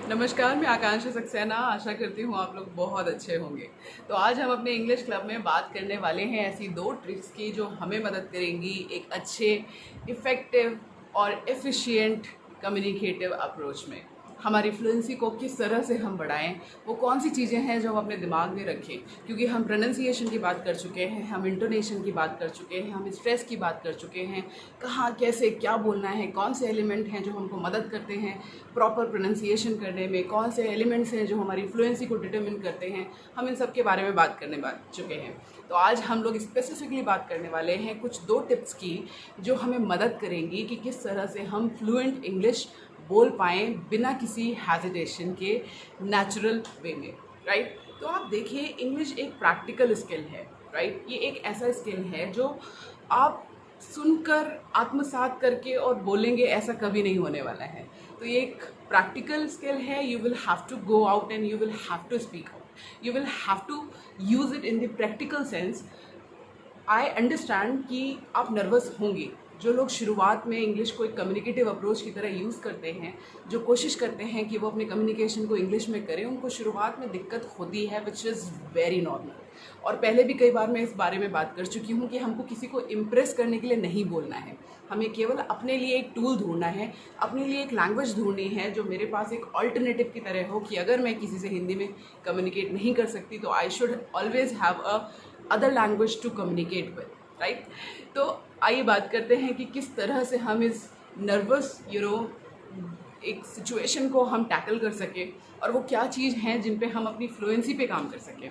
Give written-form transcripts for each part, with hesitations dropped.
नमस्कार, मैं आकांक्षा सक्सेना। आशा करती हूँ आप लोग बहुत अच्छे होंगे। तो आज हम अपने इंग्लिश क्लब में बात करने वाले हैं ऐसी 2 ट्रिक्स की जो हमें मदद करेंगी एक अच्छे, इफ़ेक्टिव और एफिशिएंट कम्युनिकेटिव अप्रोच में। हमारी फ्लुएंसी को किस तरह से हम बढ़ाएं, वो कौन सी चीज़ें हैं जो हम अपने दिमाग में रखें, क्योंकि हम प्रोनंसिएशन की बात कर चुके हैं, हम इंटोनेशन की बात कर चुके हैं, हम स्ट्रेस की बात कर चुके हैं, कहाँ कैसे क्या बोलना है, कौन से एलिमेंट हैं जो हमको मदद करते हैं प्रॉपर प्रोनंसिएशन करने में, कौन से एलिमेंट्स हैं जो हमारी फ्लुएंसी को डिटरमिन करते हैं। हम इन सब के बारे में बात चुके हैं। तो आज हम लोग स्पेसिफिकली बात करने वाले हैं कुछ 2 टिप्स की जो हमें मदद करेंगी कि किस तरह से हम फ्लुएंट इंग्लिश बोल पाएँ बिना किसी हेजिटेशन के, नेचुरल वे में, राइट। तो आप देखिए, इंग्लिश एक प्रैक्टिकल स्किल है, राइट। ये एक ऐसा स्किल है जो आप सुनकर आत्मसात करके और बोलेंगे ऐसा कभी नहीं होने वाला है। तो ये एक प्रैक्टिकल स्किल है। You will have to go out and you will have to speak out, you will have to use it in the practical sense. I understand कि आप नर्वस होंगे। जो लोग शुरुआत में इंग्लिश को एक कम्युनिकेटिव अप्रोच की तरह यूज़ करते हैं, जो कोशिश करते हैं कि वो अपने कम्युनिकेशन को इंग्लिश में करें, उनको शुरुआत में दिक्कत होती है, विच इज़ वेरी नॉर्मल। और पहले भी कई बार मैं इस बारे में बात कर चुकी हूँ कि हमको किसी को इम्प्रेस करने के लिए नहीं बोलना है। हमें केवल अपने लिए एक टूल ढूंढना है, अपने लिए एक लैंग्वेज ढूंढनी है जो मेरे पास एक ऑल्टरनेटिव की तरह हो कि अगर मैं किसी से हिंदी में कम्युनिकेट नहीं कर सकती तो I should always have a other language to communicate with, right. तो आइए बात करते हैं कि किस तरह से हम इस नर्वस एक सिचुएशन को हम टैकल कर सकें और वो क्या चीज़ हैं जिन पे हम अपनी फ्लुएंसी पे काम कर सकें।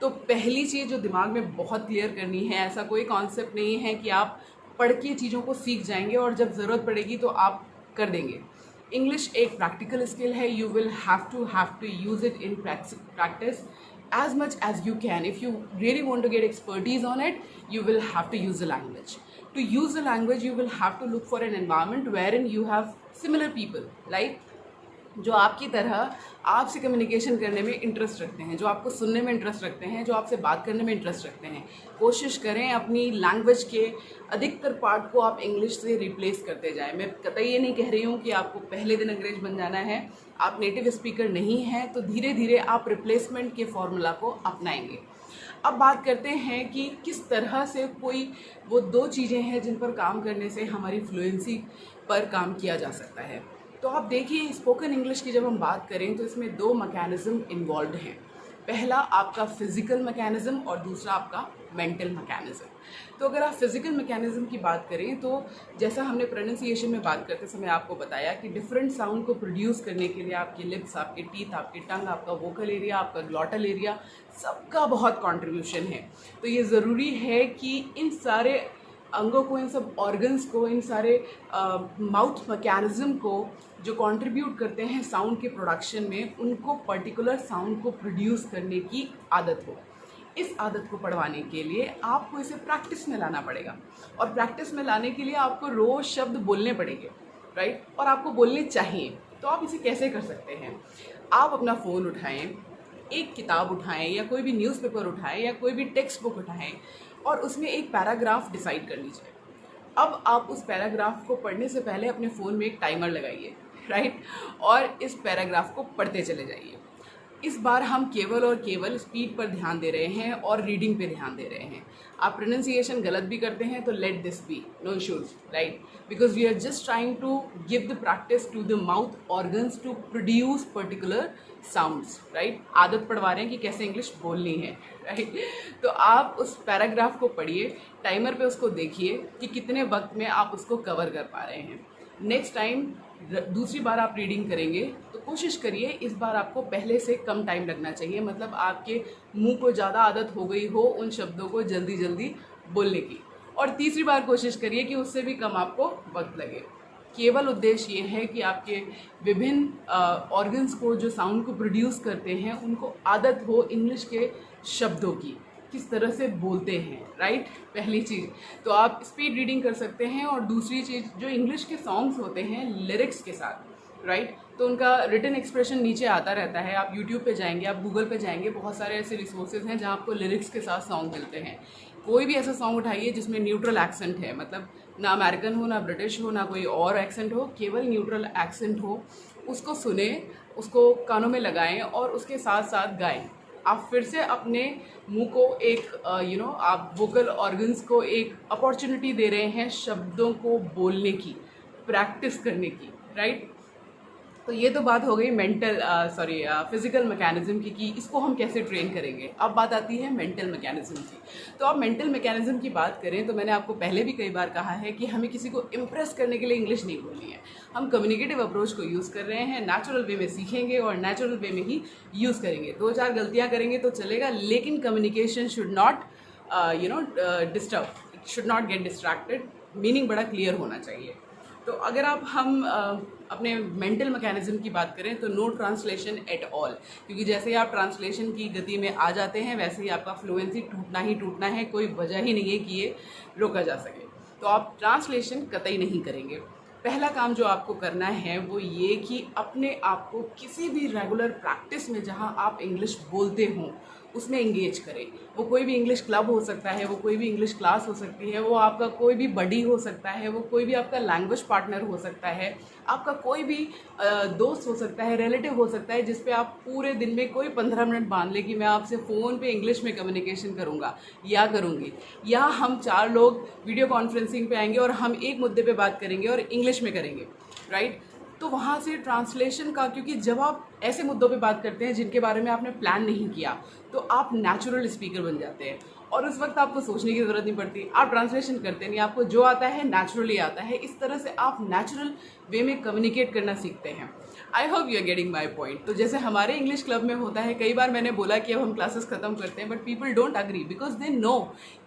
तो पहली चीज़ जो दिमाग में बहुत क्लियर करनी है, ऐसा कोई कॉन्सेप्ट नहीं है कि आप पढ़ के चीज़ों को सीख जाएंगे और जब ज़रूरत पड़ेगी तो आप कर देंगे। इंग्लिश एक प्रैक्टिकल स्किल है। You will have to use it in practice as much as you can. If you really want to get expertise on it, you will have to use the language. To use the language, you will have to look for an environment wherein you have similar people, like जो आपकी तरह आपसे communication करने में interest रखते हैं, जो आपको सुनने में इंटरेस्ट रखते हैं, जो आपसे बात करने में इंटरेस्ट रखते हैं। कोशिश करें अपनी लैंग्वेज के अधिकतर पार्ट को आप इंग्लिश से रिप्लेस करते जाएं। मैं कतई ये नहीं कह रही हूँ कि आपको पहले दिन अंग्रेज बन जाना है। आप नेटिव स्पीकर नहीं हैं तो धीरे धीरे आप रिप्लेसमेंट के फॉर्मूला को अपनाएंगे। अब बात करते हैं कि किस तरह से कोई वो 2 चीज़ें हैं जिन पर काम करने से हमारी फ्लुएंसी पर काम किया जा सकता है। तो आप देखिए, स्पोकन इंग्लिश की जब हम बात करें तो इसमें 2 मैकेनिज़्म इन्वॉल्व हैं। पहला आपका फिज़िकल मैकेनिज़्म और दूसरा आपका मेंटल मैकेनिज़्म। तो अगर आप फिज़िकल मैकेनिज़्म की बात करें तो जैसा हमने प्रोनंसिएशन में बात करते समय आपको बताया कि डिफरेंट साउंड को प्रोड्यूस करने के लिए आपके लिप्स, आपके टीथ, आपके टंग, आपका वोकल एरिया, आपका ग्लॉटल एरिया, सबका बहुत कॉन्ट्रीब्यूशन है। तो ये ज़रूरी है कि इन सारे अंगों को, इन सब ऑर्गन्स को, इन सारे माउथ मैकेनिज़्म को जो कंट्रीब्यूट करते हैं साउंड के प्रोडक्शन में, उनको पर्टिकुलर साउंड को प्रोड्यूस करने की आदत हो। इस आदत को पढ़वाने के लिए आपको इसे प्रैक्टिस में लाना पड़ेगा और प्रैक्टिस में लाने के लिए आपको रोज़ शब्द बोलने पड़ेंगे, राइट। और आपको बोलने चाहिए। तो आप इसे कैसे कर सकते हैं? आप अपना फ़ोन उठाएं, एक किताब उठाएं या कोई भी न्यूज़पेपर उठाएं या कोई भी टेक्स्ट बुक उठाएं और उसमें एक पैराग्राफ डिसाइड कर लीजिए। अब आप उस पैराग्राफ को पढ़ने से पहले अपने फ़ोन में एक टाइमर लगाइए, राइट, और इस पैराग्राफ को पढ़ते चले जाइए। इस बार हम केवल और केवल स्पीड पर ध्यान दे रहे हैं और रीडिंग पे ध्यान दे रहे हैं। आप प्रोनंसिएशन गलत भी करते हैं तो let this be, no issues, right, because we are just trying to give the practice to the mouth organs to produce particular sounds, right. आदत पढ़वा रहे हैं कि कैसे इंग्लिश बोलनी है, राइट। तो आप उस पैराग्राफ को पढ़िए, टाइमर पे उसको देखिए कि कितने वक्त में आप उसको कवर कर पा रहे हैं। नेक्स्ट टाइम दूसरी बार आप रीडिंग करेंगे तो कोशिश करिए इस बार आपको पहले से कम टाइम लगना चाहिए, मतलब आपके मुंह को ज़्यादा आदत हो गई हो उन शब्दों को जल्दी जल्दी बोलने की। और तीसरी बार कोशिश करिए कि उससे भी कम आपको वक्त लगे। केवल उद्देश्य ये है कि आपके विभिन्न ऑर्गन्स को जो साउंड को प्रोड्यूस करते हैं उनको आदत हो इंग्लिश के शब्दों की, किस तरह से बोलते हैं, राइट। पहली चीज़ तो आप स्पीड रीडिंग कर सकते हैं और दूसरी चीज़ जो इंग्लिश के सॉन्ग्स होते हैं लिरिक्स के साथ, राइट, तो उनका रिटन एक्सप्रेशन नीचे आता रहता है। आप यूट्यूब पे जाएंगे, आप गूगल पे जाएंगे, बहुत सारे ऐसे रिसोर्सेज हैं जहाँ आपको लिरिक्स के साथ सॉन्ग मिलते हैं। कोई भी ऐसा सॉन्ग उठाइए जिसमें न्यूट्रल एक्सेंट है, मतलब ना अमेरिकन हो, ना ब्रिटिश हो, ना कोई और एक्सेंट हो, केवल न्यूट्रल एक्सेंट हो, उसको सुने, उसको कानों में लगाएं और उसके साथ साथ गाएं। आप फिर से अपने मुंह को एक आप वोकल ऑर्गन्स को एक अपॉर्चुनिटी दे रहे हैं शब्दों को बोलने की, प्रैक्टिस करने की, राइट। तो ये तो बात हो गई फिजिकल मैकेनिज्म की कि इसको हम कैसे ट्रेन करेंगे। अब बात आती है मेंटल मैकेनिज्म की। तो अब मेंटल मैकेनिज्म की बात करें तो मैंने आपको पहले भी कई बार कहा है कि हमें किसी को इम्प्रेस करने के लिए इंग्लिश नहीं बोलनी है। हम कम्युनिकेटिव अप्रोच को यूज़ कर रहे हैं, नेचुरल वे में सीखेंगे और नेचुरल वे में ही यूज़ करेंगे। 2-4 गलतियाँ करेंगे तो चलेगा, लेकिन communication should not disturb, should not get distracted, meaning बड़ा क्लियर होना चाहिए। तो अगर हम अपने मेंटल मैकेनिज्म की बात करें तो नो ट्रांसलेशन एट ऑल, क्योंकि जैसे ही आप ट्रांसलेशन की गति में आ जाते हैं वैसे ही आपका फ्लुएंसी टूटना ही टूटना है, कोई वजह ही नहीं है कि ये रोका जा सके। तो आप ट्रांसलेशन कतई नहीं करेंगे। पहला काम जो आपको करना है वो ये कि अपने आप को किसी भी रेगुलर प्रैक्टिस में जहाँ आप इंग्लिश बोलते हों उसमें इंगेज करें। वो कोई भी इंग्लिश क्लब हो सकता है, वो कोई भी इंग्लिश क्लास हो सकती है, वो आपका कोई भी बडी हो सकता है, वो कोई भी आपका लैंग्वेज पार्टनर हो सकता है, आपका कोई भी दोस्त हो सकता है, रिलेटिव हो सकता है, जिस पे आप पूरे दिन में कोई 15 मिनट बांध ले कि मैं आपसे फ़ोन पे इंग्लिश में कम्युनिकेशन करूँगा या करूँगी, या हम 4 लोग वीडियो कॉन्फ्रेंसिंग पे आएंगे और हम एक मुद्दे पे बात करेंगे और इंग्लिश में करेंगे, राइट। तो वहाँ से ट्रांसलेशन का, क्योंकि जब आप ऐसे मुद्दों पे बात करते हैं जिनके बारे में आपने प्लान नहीं किया तो आप नेचुरल स्पीकर बन जाते हैं और उस वक्त आपको सोचने की ज़रूरत नहीं पड़ती, आप ट्रांसलेशन करते नहीं, आपको जो आता है नेचुरली आता है। इस तरह से आप नेचुरल वे में कम्युनिकेट करना सीखते हैं। I hope you are getting my point. तो जैसे हमारे इंग्लिश क्लब में होता है, कई बार मैंने बोला कि अब हम क्लासेस ख़त्म करते हैं, but people don't agree because they know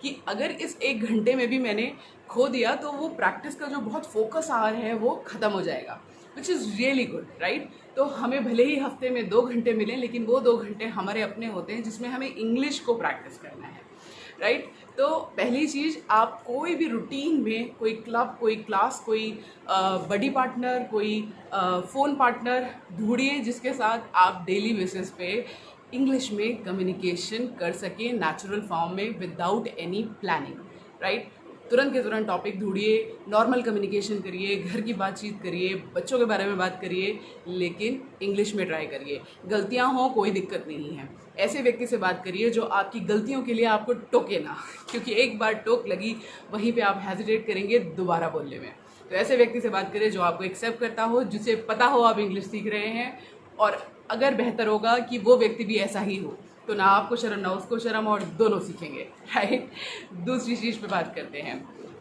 कि अगर इस 1 घंटे में भी मैंने खो दिया तो वो प्रैक्टिस का जो बहुत फोकस आवर है वो ख़त्म हो जाएगा, which is really good, right. तो हमें भले ही हफ्ते में 2 घंटे मिलें, लेकिन वो 2 घंटे हमारे अपने होते हैं जिसमें हमें इंग्लिश को प्रैक्टिस करना है, राइट। तो पहली चीज़, आप कोई भी रूटीन में कोई क्लब, कोई क्लास, कोई बडी पार्टनर, कोई फ़ोन पार्टनर ढूंढिए जिसके साथ आप डेली बेसिस पे इंग्लिश में कम्युनिकेशन कर सकें नेचुरल फॉर्म में विदाउट एनी प्लानिंग, राइट। तुरंत के तुरंत टॉपिक ढूंढिए, नॉर्मल कम्युनिकेशन करिए, घर की बातचीत करिए, बच्चों के बारे में बात करिए, लेकिन इंग्लिश में ट्राई करिए। गलतियां हों कोई दिक्कत नहीं है, ऐसे व्यक्ति से बात करिए जो आपकी गलतियों के लिए आपको टोके ना, क्योंकि एक बार टोक लगी वहीं पे आप हेजिटेट करेंगे दोबारा बोलने में। तो ऐसे व्यक्ति से बात करिए जो आपको एक्सेप्ट करता हो, जिसे पता हो आप इंग्लिश सीख रहे हैं, और अगर बेहतर होगा कि वो व्यक्ति भी ऐसा ही हो, तो ना आपको शर्म ना उसको शर्म, और दोनों सीखेंगे, राइट। दूसरी चीज़ पे बात करते हैं।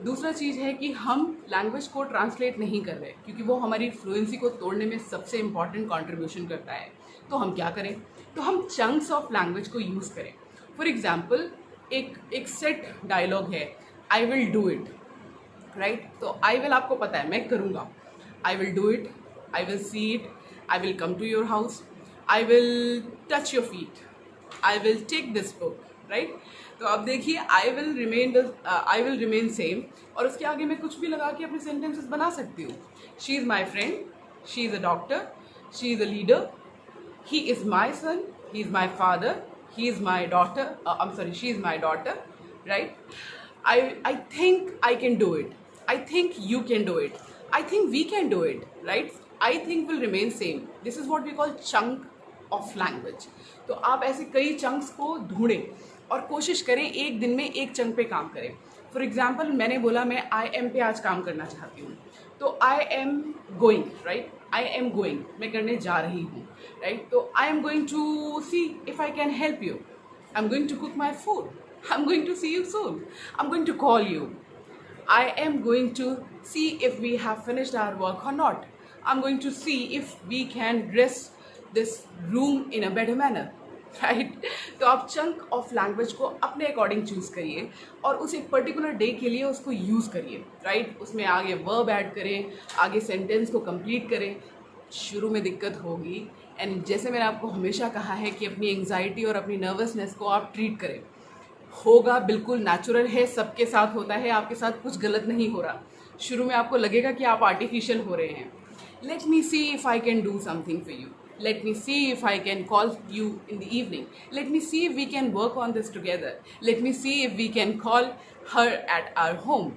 दूसरा चीज़ है कि हम लैंग्वेज को ट्रांसलेट नहीं कर रहे, क्योंकि वो हमारी फ्लुएंसी को तोड़ने में सबसे इम्पॉर्टेंट कंट्रीब्यूशन करता है। तो हम क्या करें? तो हम चंक्स ऑफ लैंग्वेज को यूज़ करें। फॉर एग्जाम्पल, एक सेट डायलॉग है, I will do it, right. तो आई विल आपको पता है मैं करूँगा, I will do it, I will see it, I will come to your house, I will touch your feet, I will take this book, right. तो अब देखिए, I will remain same, और उसके आगे मैं कुछ भी लगा के अपने सेंटेंसेस बना सकती हूँ। She is my friend, she is a doctor, she is a leader, he is my son, he is my father, he is my daughter, she is my daughter, right. I think I can do it, I think you can do it, I think we can do it, right? I think will remain same. This is what we call chunk of language. तो आप ऐसे कई chunks को ढूंढें और कोशिश करें एक दिन में एक चंक पे काम करें। फॉर एग्जाम्पल, मैंने बोला मैं आई एम पे आज काम करना चाहती हूँ, तो I am going, right, I am going, मैं करने जा रही हूँ, राइट। तो I am going to see if I can help you, I am going to cook my food, I'm going to see you soon, I'm going to call you, I am going to see if we have finished our work or not, I'm going to see if we can dress this room in a better manner, right? तो आप chunk of language को अपने according choose करिए और उस एक particular day के लिए उसको यूज़ करिए, राइट। उसमें आगे वर्ब ऐड करें, आगे सेंटेंस को कंप्लीट करें। शुरू में दिक्कत होगी, एंड जैसे मैंने आपको हमेशा कहा है कि अपनी एंग्जाइटी और अपनी नर्वसनेस को आप ट्रीट करें। होगा, बिल्कुल नेचुरल है, सबके साथ होता है, आपके साथ कुछ गलत नहीं हो रहा। शुरू में आपको लगेगा कि आप आर्टिफिशियल हो रहे हैं। Let me see if I can do something for you, let me see if I can call you in the evening, let me see if we can work on this together, let me see if we can call her at our home,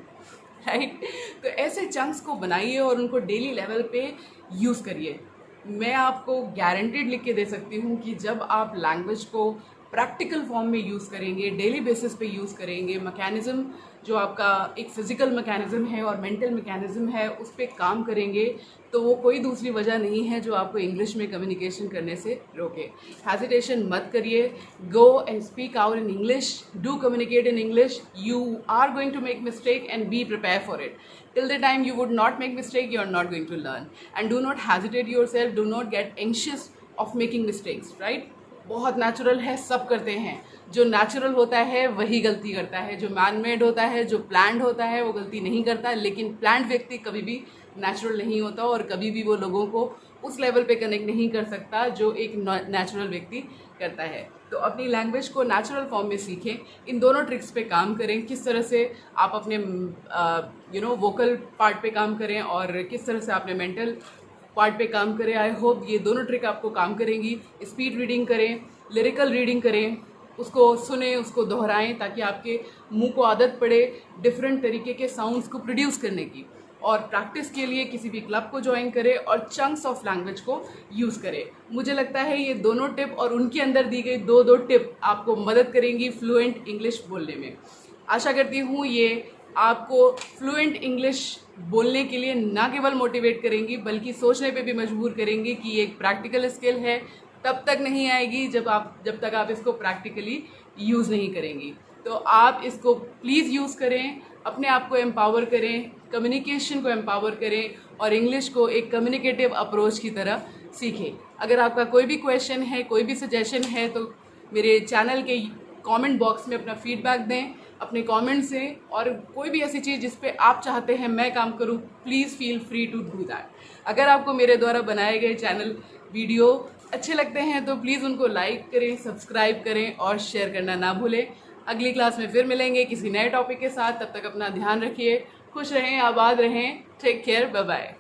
right. तो ऐसे chunks को बनाइए और उनको daily level पे use करिए। मैं आपको गारंटेड लिख के दे सकती हूँ कि जब आप लैंग्वेज को प्रैक्टिकल फॉर्म में यूज़ करेंगे, डेली बेसिस पे यूज़ करेंगे, मैकेनिज़्म जो आपका एक फ़िज़िकल मैकेनिज़्म है और मेंटल मैकेनिज़्म है उस पर काम करेंगे, तो वो कोई दूसरी वजह नहीं है जो आपको इंग्लिश में कम्युनिकेशन करने से रोके। हेजिटेशन मत करिए, go and speak out in English, do communicate in English. You are going to make mistake and be prepare for it. Till the time you would not make mistake, you are not going to learn. And do not hesitate yourself, do not get anxious of making mistakes, right? बहुत natural है, सब करते हैं। जो natural होता है वही गलती करता है, जो मैन मेड होता है, जो प्लान्ड होता है वो गलती नहीं करता। लेकिन प्लान्ड व्यक्ति कभी भी नेचुरल नहीं होता और कभी भी वो लोगों को उस लेवल पे कनेक्ट नहीं कर सकता जो एक नेचुरल व्यक्ति करता है। तो अपनी लैंग्वेज को नेचुरल फॉर्म में सीखें, इन दोनों ट्रिक्स पे काम करें। किस तरह से आप अपने वोकल पार्ट पे काम करें और किस तरह से अपने मेंटल पार्ट पे काम करें। आई होप ये दोनों ट्रिक आपको काम करेंगी। स्पीड रीडिंग करें, लिरिकल रीडिंग करें, उसको सुने, उसको दोहराएं ताकि आपके मुंह को आदत पड़े डिफरेंट तरीके के साउंड्स को प्रोड्यूस करने की। और प्रैक्टिस के लिए किसी भी क्लब को ज्वाइन करें और चंक्स ऑफ लैंग्वेज को यूज़ करें। मुझे लगता है ये दोनों टिप और उनके अंदर दी गई दो टिप आपको मदद करेंगी फ्लुएंट इंग्लिश बोलने में। आशा करती हूँ ये आपको फ्लुएंट इंग्लिश बोलने के लिए ना केवल मोटिवेट करेंगी बल्कि सोचने पे भी मजबूर करेंगी कि ये एक प्रैक्टिकल स्किल है। तब तक नहीं आएगी जब तक आप इसको प्रैक्टिकली यूज़ नहीं करेंगी। तो आप इसको प्लीज़ यूज़ करें, अपने आप को एम्पावर करें, कम्युनिकेशन को एम्पावर करें और इंग्लिश को एक कम्युनिकेटिव अप्रोच की तरह सीखें। अगर आपका कोई भी क्वेश्चन है, कोई भी सजेशन है तो मेरे चैनल के कमेंट बॉक्स में अपना फीडबैक दें, अपने कमेंट से। और कोई भी ऐसी चीज़ जिस पे आप चाहते हैं मैं काम करूं, please feel free to do that. अगर आपको मेरे द्वारा बनाए गए चैनल वीडियो अच्छे लगते हैं तो प्लीज़ उनको लाइक करें, सब्सक्राइब करें और शेयर करना ना भूलें। अगली क्लास में फिर मिलेंगे किसी नए टॉपिक के साथ। तब तक अपना ध्यान रखिए, खुश रहें, आबाद रहें। Take care, bye bye.